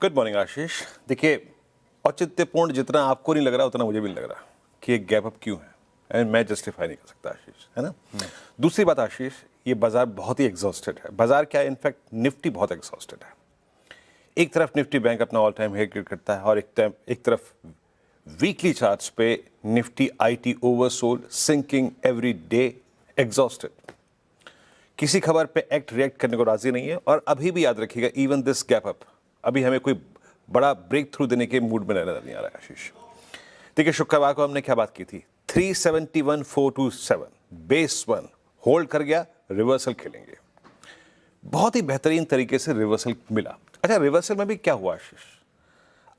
Good morning आशीष। देखिए, औचित्यपूर्ण जितना आपको नहीं लग रहा उतना मुझे भी नहीं लग रहा कि एक गैप अप क्यों है, एंड मैं जस्टिफाई नहीं कर सकता आशीष, है ना। दूसरी बात आशीष, ये बाजार बहुत ही एग्जॉस्टेड है। बाजार क्या है, इनफैक्ट निफ्टी बहुत एग्जॉस्टेड है। एक तरफ निफ्टी बैंक अपना ऑल टाइम हाई क्रिएट करता है और एक तरफ वीकली चार्ट्स पे Nifty IT oversold, sinking every day, exhausted. किसी खबर पे एक्ट रिएक्ट करने को राजी नहीं है। और अभी भी याद रखिएगा, इवन दिस गैप अप अभी हमें कोई बड़ा ब्रेक थ्रू देने के मूड में नजर नहीं आ रहा है आशीष। देखिए, शुक्रवार को हमने क्या बात की थी, 371,427 बेस 1 होल्ड कर गया, रिवर्सल खेलेंगे। बहुत ही बेहतरीन तरीके से रिवर्सल मिला। अच्छा, रिवर्सल में भी क्या हुआ आशीष,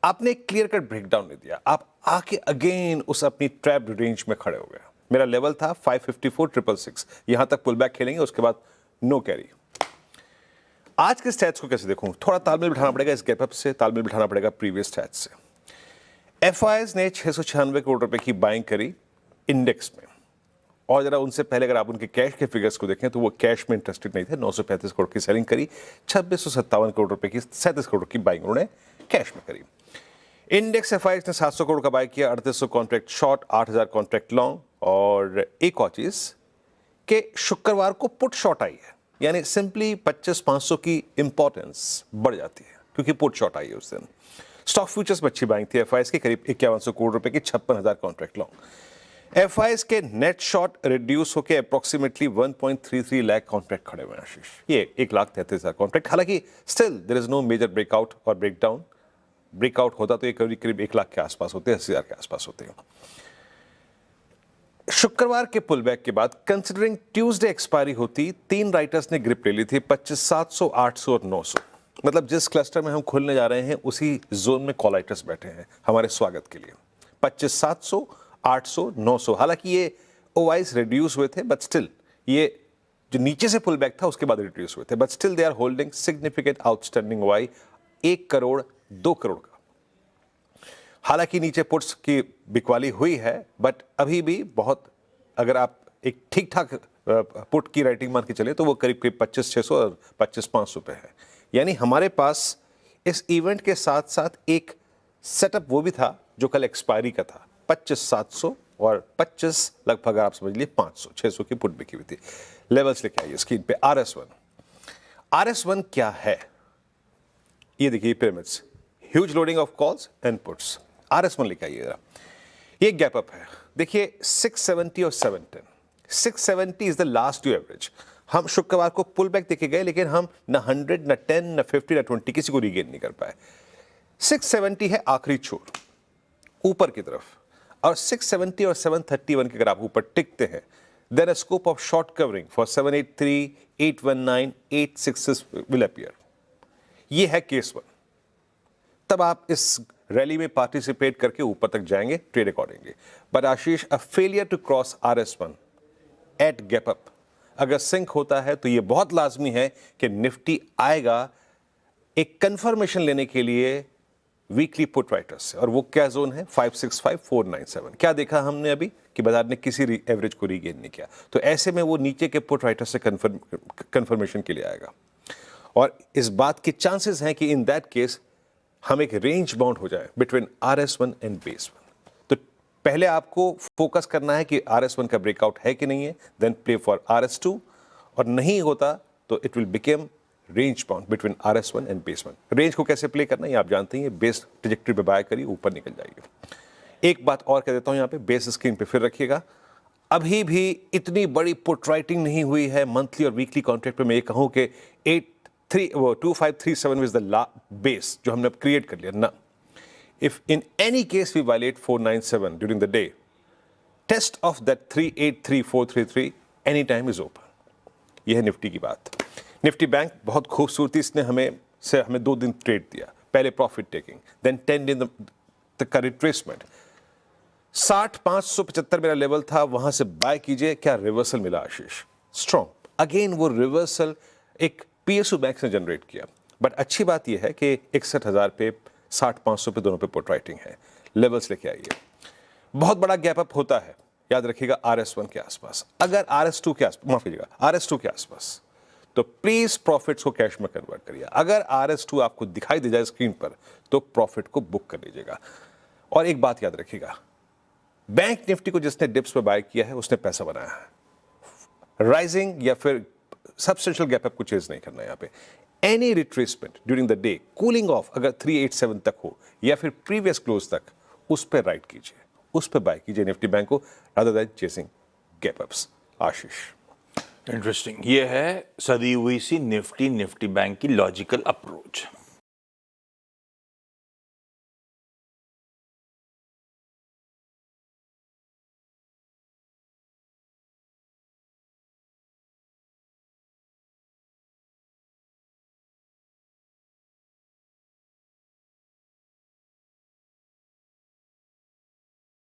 आपने एक क्लियर कट ब्रेकडाउन नहीं दिया, आप आके अगेन उस अपनी ट्रैप रेंज में खड़े हो गए। मेरा लेवल था 554,666, यहां तक पुल बैक खेलेंगे, उसके बाद नो कैरी। आज के स्टैट्स को कैसे देखूं, थोड़ा तालमेल बिठाना पड़ेगा इस गैप अप से, तालमेल बिठाना पड़ेगा प्रीवियस स्टैट्स से। एफआईएस ने 696 करोड़ रुपए की बाइंग करी इंडेक्स में, और जरा उनसे पहले अगर आप उनके कैश के फिगर्स को देखें तो वो कैश में इंटरेस्टेड नहीं थे। 935 करोड़ की सेलिंग करी, 2657 करोड़ रुपए की 37 करोड़ की बाइंग उन्होंने कैश में करी। इंडेक्स एफआईएस ने 700 करोड़ का बाय किया, 3800 कॉन्ट्रैक्ट शॉर्ट, 8000 कॉन्ट्रैक्ट लॉन्ग। और एक और चीज कि शुक्रवार को पुट शॉर्ट आई है, यानी सिंपली 25,500 की इंपॉर्टेंस बढ़ जाती है क्योंकि पुट शॉर्ट आई है उस दिन। स्टॉक फ्यूचर्स में अच्छी बाइंग थी एफआईएस की, करीब 5100 करोड़ रुपए की, 56,000 कॉन्ट्रैक्ट लॉन्ग। एफआईएस के नेट शॉर्ट रिड्यूस होकर अप्रोक्सीमेटली 1.33 लाख कॉन्ट्रैक्ट खड़े हुए हैं आशीष, ये 1,33,000 कॉन्ट्रैक्ट। हालांकि still there is no major breakout और ब्रेकडाउन। ब्रेकआउट होता तो ये करीब 1 लाख के आसपास होते हैं, 80,000 के आसपास होते हैं। शुक्रवार के पुल बैक के बाद कंसिडरिंग ट्यूसडे एक्सपायरी होती, 3 राइटर्स ने ग्रिप ले ली थी, 25,700, 800 और 900। मतलब जिस क्लस्टर में हम खुलने जा रहे हैं उसी जोन में कॉल राइटर्स बैठे हैं हमारे स्वागत के लिए। 25,700, 800, 900। हालांकि ये ओवाइस रिड्यूस हुए थे, बट स्टिल ये जो नीचे से पुल बैक था उसके बाद रिड्यूस हुए थे, but still they are holding significant outstanding OI 1 crore 2 crore का। हालांकि नीचे पुट्स की बिकवाली हुई है, बट अभी भी बहुत, अगर आप एक ठीक ठाक पुट की राइटिंग मान के चले तो वो करीब 25,600 और 25,500 पे है। यानी हमारे पास इस इवेंट के साथ साथ एक सेटअप वो भी था जो कल एक्सपायरी का था, 25,700 और 25 लगभग आप समझ लिए 500, 600 की पुट बिकी हुई थी। लेवल्स लेके आइए स्क्रीन पे। RS1 क्या है, ये देखिए pyramids, huge loading of calls and puts. RS1 लेके आइए जरा, ये गैप अप है। देखिए 670 और 710, 670 is the last due average. हम शुक्रवार को पुल बैक देखे गए, लेकिन हम ना 100, ना 10, ना 50, ना 20 किसी को रिगेन नहीं कर पाए। 670 है आखिरी छोर ऊपर की तरफ, और 670 और 731 के अगर आप ऊपर टिकते हैं, then a scope of short covering for 783, 819, 866 will appear. ये है केस 1। तब आप इस रैली में पार्टिसिपेट करके ऊपर तक जाएंगे trade accordingly. But Ashish, a failure to cross RS1 at gap up अगर सिंक होता है तो यह बहुत लाजमी है कि निफ्टी आएगा एक कंफर्मेशन लेने के लिए वीकली पुट राइटर्स से, और वो क्या जोन है, 565,497। क्या देखा हमने अभी कि बाजार ने किसी एवरेज को रीगेन नहीं किया, तो ऐसे में वो नीचे के पुट राइटर से कंफर्मेशन के लिए आएगा। और इस बात के चांसेस हैं कि इन दैट केस हम एक रेंज बाउंड हो जाए बिटवीन RS1 एंड बेस 1। तो पहले आपको फोकस करना है कि RS1 का ब्रेकआउट है कि नहीं है, देन प्ले फॉर RS2, और नहीं होता तो it will become range bound between RS1 and base 1। Range को कैसे प्ले करना है आप जानते हैं, बेस ट्रेजेक्टरी पे बाय करिए, ऊपर निकल जाइए। एक बात और कह देता हूं, यहां पे बेस स्क्रीन पे फिर रखिएगा, अभी भी इतनी बड़ी पुट राइटिंग नहीं हुई है मंथली और वीकली कॉन्ट्रैक्ट पे। मैं ये कहूं कि 2537 इज द बेस जो हमने क्रिएट कर लिया ना। If in any case we violate 497 during the day, test of that 383,433 any time is open. यह है निफ्टी की बात। निफ्टी बैंक बहुत खूबसूरती इसने हमें 2 दिन ट्रेड दिया, पहले प्रॉफिट टेकिंग, देन 10 दिन का रिट्रेसमेंट। 60,575 मेरा लेवल था, वहां से बाय कीजिए। क्या रिवर्सल मिला आशीष, स्ट्रॉन्ग। अगेन वो रिवर्सल एक PSU बैंक ने जनरेट किया। बट अच्छी बात यह है कि 61,000 पे, 60,500 पे दोनों पे पुट राइटिंग है। लेवल्स लेके आइए। बहुत बड़ा गैप अप होता है, याद रखिएगा RS1 के आसपास। अगर RS2 के आसपास, माफ कीजिएगा, RS2 के आसपास, तो प्लीज प्रॉफिट्स को कैश में कन्वर्ट करिए। अगर RS2 आपको दिखाई दे जाए स्क्रीन पर तो प्रॉफिट को बुक कर लीजिएगा। और एक बात याद रखिएगा, बैंक निफ्टी को जिसने डिप्स पे बाय किया है उसने पैसा बनाया है। राइजिंग या फिर सब्सटेंशियल गैप अप को चेज नहीं करना है यहाँ पे। Any retracement during the day, cooling of अगर 387 तक हो या फिर प्रीवियस क्लोज तक, उस पर राइट कीजिए, उस पर बाय कीजिए निफ्टी बैंक को, rather than chasing gap ups. Ashish, interesting, ये है सदी हुई सी निफ्टी बैंक की लॉजिकल अप्रोच।